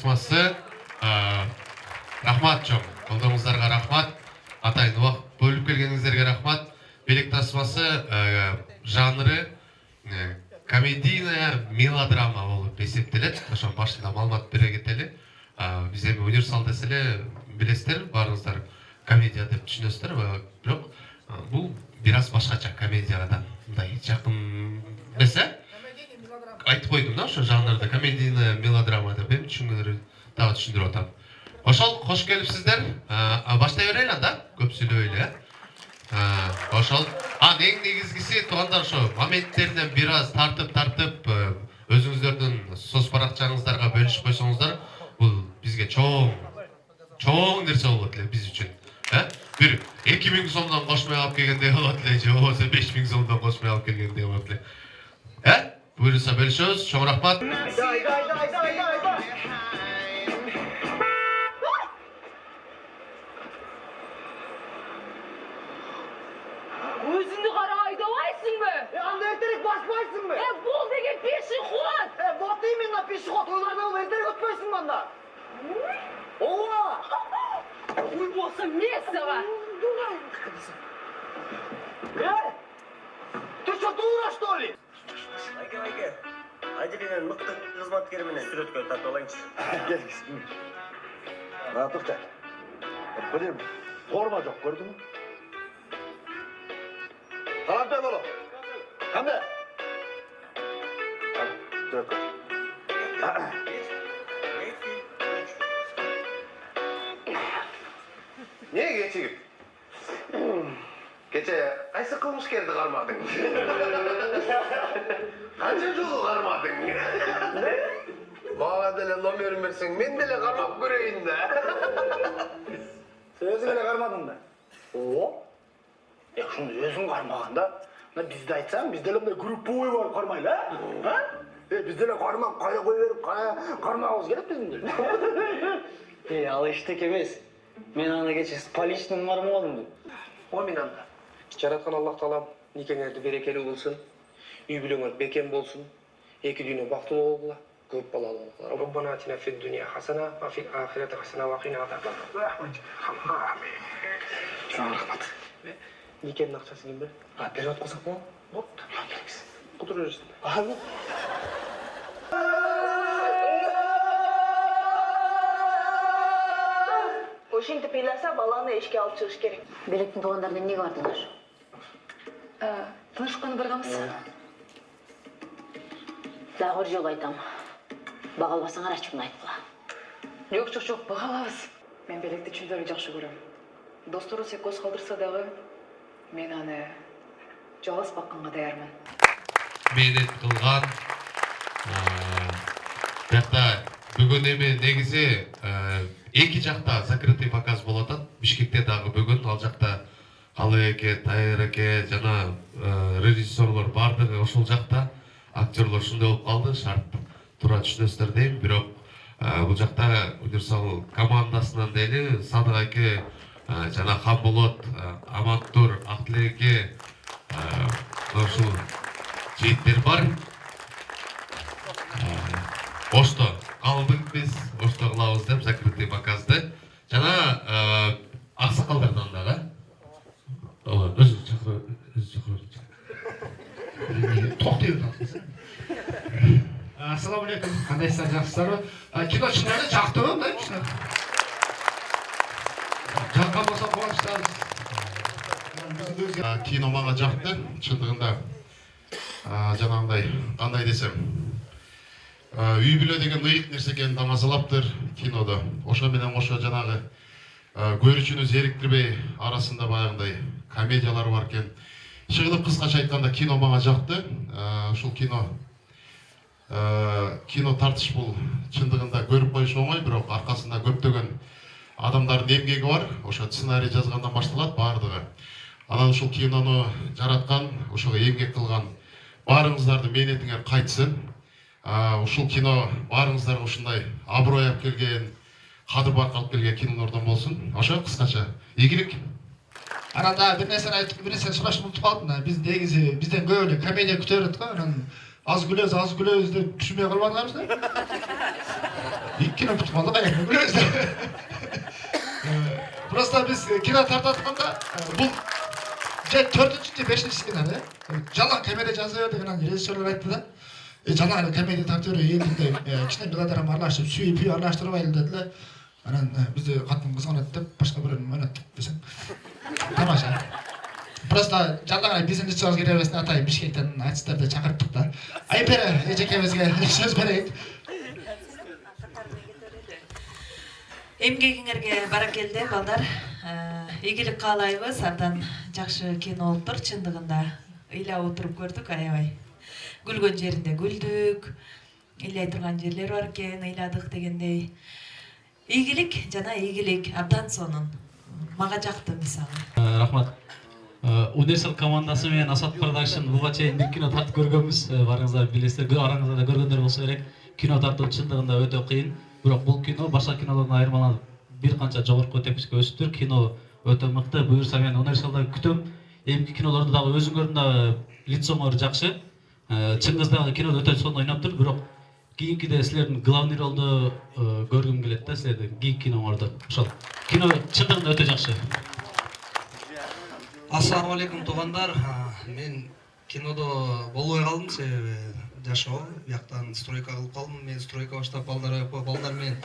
тасмасы. Рахмат чоң. Қолдауыңыздарга рахмат. Атайын уақыт бөліп келгеніңіздерге рахмат. Белек тасмасы жанры комедийная мелодрама болып есептеледі. Ошон башында маалымат бере кетели. Биз эми универсал деселе билесиздер, баарыңыздар комедия деп түшүнөсүздөр, бирок бул бир аз башкача комедиядан мындай жакын эмесе. Айтып койдум да, ошо жанрда комедийная мелодрама деп эми түшүнгөндөр дагы түшүндүрүп атам. Ошол кош келипсиздер. Баштай берели анда, көп сүйлөбөйлү. Ошол негизгиси туугандар ошо моменттеринен бир аз тартып өзүңүздөрдүн соц баракчаңыздарга бөлүшүп койсоңуздар, бул бизге чоң нерсе болот эле биз үчүн. Бир 2000 сомдон кошмой алып келгендей болот эле, же болбосо 5000 сомдон кошмой алып келгендей болот эле. Буюрса бөлүшөбүз. Чоң рахмат. Өзіңді қара айдавайсың бі? Анда ертерек баспайсың бі? Бұл деген пешеход! Вот именно пешеход, ойларда ол ертерек өтпейсің банда. Ова! Ой, болса месова! Ты что, дура, что ли? Айке, Айделинен мықты қызматкеріменен суретке тартып алайыншы. Келгісін. Тоқта. Білем, форма жоқ, көрдің мü? Қантай болу? Қандай? Суретке. Не geçigim? Geçe qaysı qılmışkerdi qarmadың? Qancha жолу qarmadың? Mağla dele номерін берсең, мен деле qarmap көрейін да. Өзің әле қармадың да? О? Шunu өзің қармағанда, бізді айтсаң, бізде әле групповой барып қармайлы, а? Бізде әле қармақ, қая қой беріп, қармағыз келіп біздің. Ал ештек емес. Мен ана кеше с поличным бармы болдым. О мен анда. Жаратқан Аллах Таалам никеңерді берекелі болсын, үй бүлөңөр бекем болсын, эки дүйнө бактылуу болгула, көп балалуу болгула. Роббана атина фид дуния хасана, ва фил ахирати хасана ва кина азабан нар. Амин. Чоң рахмат. Никенин акчасы кимде? Беріп атқызақ болу? Вот. Кудура жүрсүн. Ага. Ошентип ыйласа баланы эшикке алып чыгыш керек. Белектин туугандарына эмнеге бардыңар? Тынышканы барганбыз. Дагы бир жолу айтам. Бага албасаңар ачууну айткыла. Жок, бага алабыз. Мен Белекти чындап жакшы көрөм. Достору секоз калтырса дагы, мен аны жалгыз бакканга даярмын. Менен кылган жакта бүгүн эми негизи эки жакта закрытый показ болот атат. Бишкекте дагы бүгүн ал жакта Калы эке, Тайыр эке жана режиссерлор бардыгы ошол жакта. Актерлор ушундай болуп калды, шарт туура түшүнөсүздөр дейм. Бирок бул жакта универсал командасынан дели Садык эке жана Хамболот, Аматтур, Актилек эке ушул жигиттер бар. Ошто калдык биз, ошто кылабыз деп закрытый показды. Жана аксакалдардан дагы. Өзү чакырып. Токтой атасыз. Ассаламу алейкум. Кандайсыздар, жакшысыздарбы? Кино чынында жактыбы, мындай? Жаккан болсо кубанычтабыз. Кино мага жакты, чындыгында. Жанагындай, кандай десем, үй бүлө деген ыйык нерсе экенин тамашалаптыр кинодо. Ошо менен кошо жанагы көрүүчүнү зериктирбей арасында баягындай комедиялар бар экен. Чыгылып кыскача айтканда кино мага жакты. Ушул кино тартыш бул чындыгында көрүп коюш оңой, бирок аркасында көптөгөн адамдардын эмгеги бар. Ошо сценарий жазгандан башталат бардыгы. Анан ушул кинону жараткан, ошого эмгек кылган баарыңыздардын мээнетиңер кайтсын. Ушул кино баарыңыздарга ушундай аброй алып келген, кадыр-барк алып келген кинолордон болсун. Ошо кыскача ийгилик. Арада бир нерсени айтып, бир нерсени сурашып унутуп калдым да. Биз негизи бизден көп эле комедия күтөбүз го. Анан аз күлөбүз деп түшүнбөй калбадыңарбы? кино бүтүп калды каяка көрөбүз. Просто биз кино тартып атканда бул же 4-чү же 5-чи кино да. Жалаң комедия жаза бер деген режиссерлер айтты да. Жалаң комедия тартып берип элдинде кичине мелодрама аралашып, сүйүп аралаштырбайлы дедилер. Анан бизди катын кызганат деп башка бирөөнү ойноттук десең. Тамаша. Просто жалаң биздин ичибиз керебесин атай Бишкектен артистерди чакырттык да. Айпера эжекебизге сөз берейик. Эмгегиңерге баракелде балдар. Ийгилик каалайбыз. Абдан жакшы кино болуптур. Чындыгында ыйлап отуруп көрдүк, аябай. Күлгөн жеринде күлдүк. Ыйлай турган жерлер бар экен, ыйладык дегендей. Ийгилик жана ийгилик абдан сонун. Мага жакты мисалы. Рахмат. Universal командасы менен Асат Production буга чейин бир кино тартып көргөнбүз. Барыңыздар билесиздер, араңызда да көргөндөр болсо керек. Кино тартуу чындыгында өтө кыйын. Бирок бул кино башка кинолордон айырмаланып бир канча жогорку тепкичке өсүптүр. Кино өтө мыкты. Буюрса мен Universal'да күтөм. Эмки кинолорду дагы өзүңөрдүн да лицоңор жакшы. Чыңгыздагы кинодо өтө сонун ойноптур. Бирок кийинкиде силердин главный ролду көргүм келет да, силердин кийинки киноңорду. Ошол кино чындыгында өтө жакшы. Ассаламу алейкум туугандар. Мен кинодо болбой калдым, себеби жашоо бияктан стройка кылып калдым. Мен стройка баштап балдар менен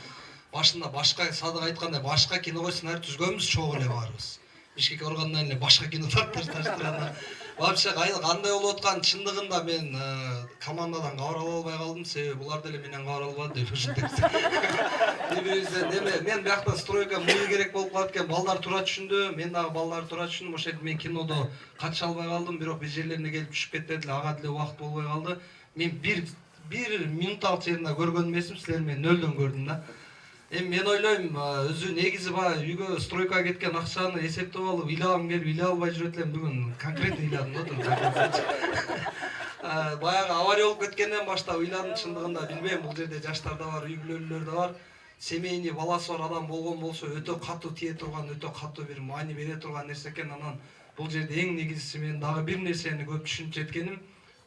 башында башка садык айткандай башка киного сценарий түзгөнбүз, чогуу эле баарыбыз. Бишкекке баргандан эле башка кино тартыштырган. Вообще кандай болуп аткан чындыгында мен командадан кабар ала албай калдым, себеби булар деле менен кабар албады деп ушинтип. Мен биякта стройка муну керек болуп калат экен, балдар туура түшүндү, мен дагы балдар туура түшүндүм. Ошентип мен кинодо катыша албай калдым, бирок бир жерлерине келип түшүп кетти деле, ага деле убакыт болбой калды. Мен бир минутталык жеринде көргөн эмесмин, силер менен нөлдөн көрдүм да. Эми мен ойлойм, өзү негизи баягы үйгө стройкага кеткен акчаны эсептеп алып, ыйлагым келип ыйлай албай жүрөт элем. Бүгүн конкретно ыйладым да, баягы авария болуп кеткенден баштап ыйладым чындыгында. Билбейм, бул жерде жаштар да бар, үй бүлөлөр да бар. Семейный баласы бар адам болгон болсо өтө катуу тие турган, өтө катуу бир маани бере турган нерсе экен. Анан бул жерде эң негизгиси мен дагы бир нерсени көп түшүнүп жеткеним,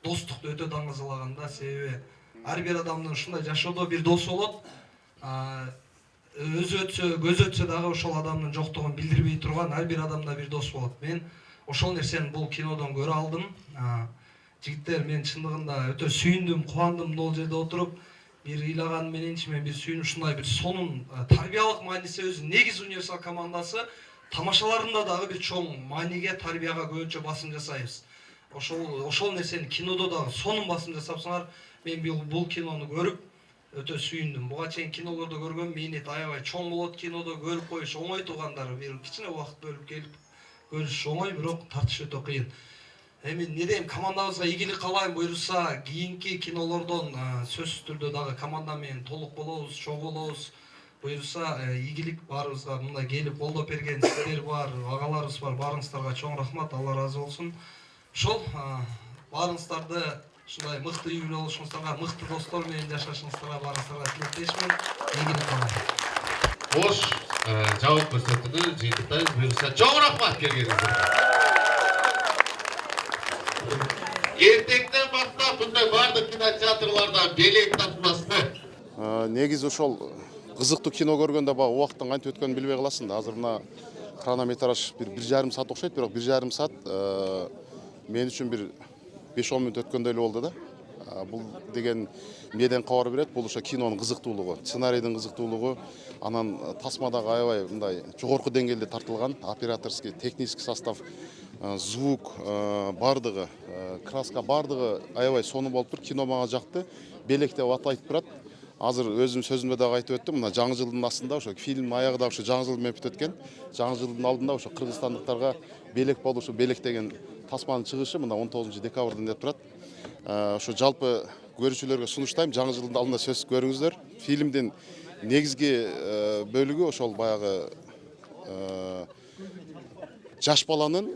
достукту өтө даңгызалаган да, себеби ар бир адамдын ушундай жашоодо бир досу болот. Өзү өтсө, көзү өтсө дагы ошол адамдын жоктугун билдирбей турган ар бир адамда бир дос болот. Мен ошол нерсени бул кинодон көрө алдым. Жигиттер, мен чындыгында өтө сүйүндүм, кубандым бул жерде отуруп. Бир ыйлаган мененчи мен бир сүйүнүп, ушундай бир сонун тарбиялык мааниси өзү негиз Universal командасы тамашаларында дагы бир чоң мааниге, тарбияга көбүнчө басым жасайбыз. Ошол нерсени кинодо дагы сонун басым жасапсыңар. Мен бул кинону көрүп өтө сүйүндүм. Буга чейин кинолордо көргөм, мээнет аябай чоң болот, кинодо көрүп коюш оңой туугандар. Бир кичине убакыт бөлүп келип көрүш оңой, бирок тартыш өтө кыйын. Эми не дейм, командабызга ийгилик каалайм, буйруса кийинки кинолордон сөзсүз түрдө дагы команда менен толук болобуз, чогуу болобуз. Буйруса ийгилик баарыбызга мындай келип колдоп берген сиздер бар, агаларыбыз бар, баарыңыздарга чоң рахмат, Алла ыраазы болсун. Ошол баарыңыздарды ушундай мыкты үй бүлө болушуңуздарга, мыкты достор менен жашашыңыздарга баарыңыздарга тилектешмин. Ийгилик каалайм. Кош, жабык көрсөтүүнү жыйынтыктайбыз. Буюрса чоң рахмат келгениңизге. Эртеңден баштап мындай бардык кинотеатрларда белек татмасты. Негизи ошол кызыктуу кино көргөндө баягы убакыттын кантип өткөнүн билбей каласың да. Азыр мына хронометраж бир 1,5 саат окшойт, бирок 1,5 саат мен үчүн бир 5-10 мүнөт өткөндөй эле болду да. Бул деген меден кабар берет, бул ошо кинонун кызыктуулугу, сценарийдин кызыктуулугу, анан тасмадагы аябай мындай жогорку деңгээлде тартылган операторский, технический состав, звук бардыгы, краска бардыгы аябай сонун болуптур. Кино мага жакты. Белек деп атайт турат. Азыр өзүм сөзүмдө дагы айтып өттүм. Мына жаңы жылдын астында ошо фильм аягы да ошо жаңы жыл менен бүтөт экен. Жаңы жылдын алдында ошо кыргызстандыктарга белек болушу, белек деген тасманын чыгышы мына 19 декабрда деп турат. Ошо жалпы көрүүчүлөргө сунуштайм, жаңы жылдын алдында сөз көрүңүздөр. Фильмдин негизги бөлүгү ошол баягы жаш баланын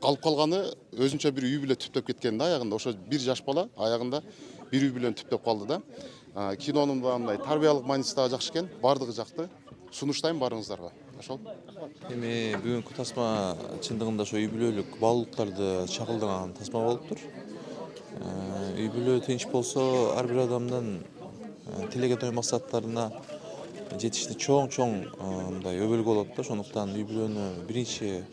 калып калганы өзүнчө бир үй бүлө түптөп кеткен да аягында. Ошо бир жаш бала аягында бир үй бүлөнү түптөп калды да. Кинонун да мындай тарбиялык мааниси да жакшы экен, бардыгы жакты. Сунуштайм баарыңыздарга. Ошол. Эми бүгүнкү тасма чындыгында ошо үй бүлөлүк баалуулуктарды чагылдырган тасма болуптур. Үй бүлө тынч болсо ар бир адамдын тилеген ой максаттарына жетишти чоң мындай өбөлгө болот да. Ошондуктан үй бүлөнү биринчи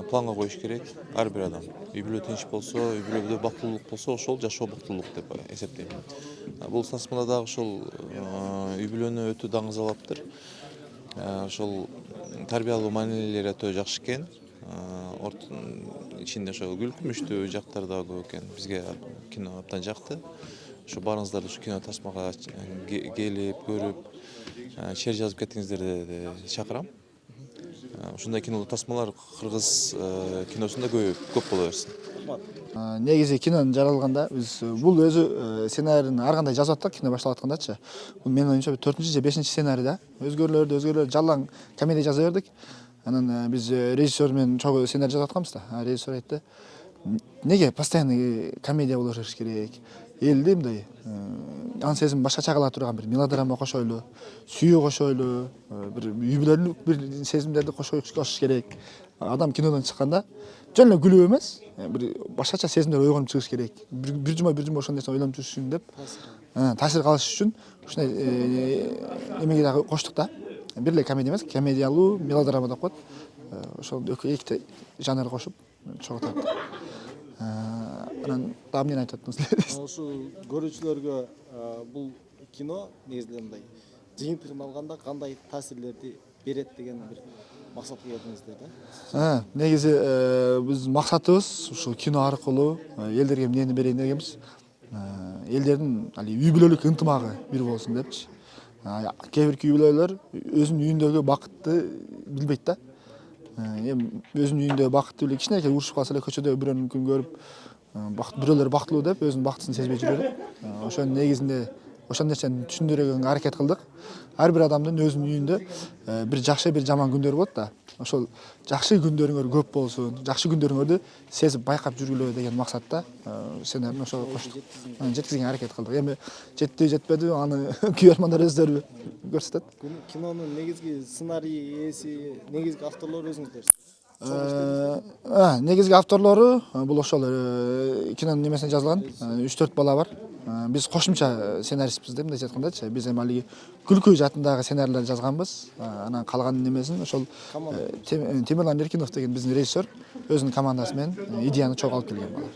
планга коюш керек ар бир адам. Үй бүлө тынч болсо, үй бүлөдө бактылуулук болсо, ошол жашоо бактылуулук деп эсептейм. Бул тасмада дагы ошол үй бүлөнү өтө даңгызалаптыр. Ошол тарбиялуу маанилери өтө жакшы экен. Ичинде ошо күлкүмүштүү жактары да көп экен. Бизге кино абдан жакты. Ошо баарыңыздарды ушу кино тасмага келип, көрүп, чер жазып кетиңиздерди чакырам. Ушундай кино тасмалар кыргыз киносунда көп боло берсин. Негизи кинонун жаралганда биз бул өзү сценарийни ар кандай жазып аттык кино башталып аткандачы. Бул менин оюмча 4-же же 5-чи сценарий да. Өзгөрүүлөрдү жалаң комедия жаза бердик. Анан биз режиссер менен чогуу сценарий жазып атканбыз да. Режиссер айтты: "Неге постоянно комедия боло бериш керек? Элди мындай ан сезим башкача кыла турган бир мелодрама кошойлу, сүйүү кошойлу, бир үй бүлөлүк бир сезимдерди кошуш керек. Адам кинодон чыкканда жөн эле күлүп эмес, бир башкача сезимдер ойгонуп чыгыш керек. Бир жума ошол нерсени ойлонуп жүрүш үчүн деп, таасир калыш үчүн ушундай эмеге дагы коштук да. Бир эле комедия эмес, комедиялуу мелодрама деп коет. Ошол эки жанр кошуп чогуу тарттык. Анан дагы эмнени айтып аттыңыз? Ошол көрүүчүлөргө бул кино негизинен мындай жыйынтыгын алганда кандай таасирлерди берет деген бир максатка келдиңиздер да? Негизи биз максатыбыз ушул кино аркылуу элдерге эмнени берейин дегенбиз. Элдердин үй бүлөлүк ынтымагы бир болсун депчи. Кээ бир үй бүлөлөр өзүнүн үйүндөгү бакытты билбейт да. Эми өзүнүн үйүндө бакытты биле кичинекей урушуп калса эле көчөдө бирөөнүн күн көрүп бирөөлөр бактылуу деп өзүнүн бактысын сезбей жүрөт. Ошонун негизинде ошол нерсени түшүндүрүүгө аракет кылдык. Ар бир адамдын өзүнүн үйүндө бир жакшы, бир жаман күндөрү болот да. Ошол жакшы күндөрүңөр көп болсун, жакшы күндөрүңөрдү сезип байкап жүргүлө деген максатта сценарийни ошого коштук. Жеткизгенге аракет кылдык. Эми жетти, жетпеди, аны күйөрмандар өздөрү көрсөтөт. Кинонун негизги сценарий ээси, негизги авторлору өзүңүздөр. Негизги авторлору бул ошол кинонун немесине жазылган 3-4 бала бар. Биз кошумча сценаристпиз деп мындай айткандачы. Биз эми алиги күлкү жаатындагы сценарийлерди жазганбыз. Анан калган немесин ошол Темирлан Эркинов деген биздин режиссер өзүнүн командасы менен идеяны чогуу алып келген балар.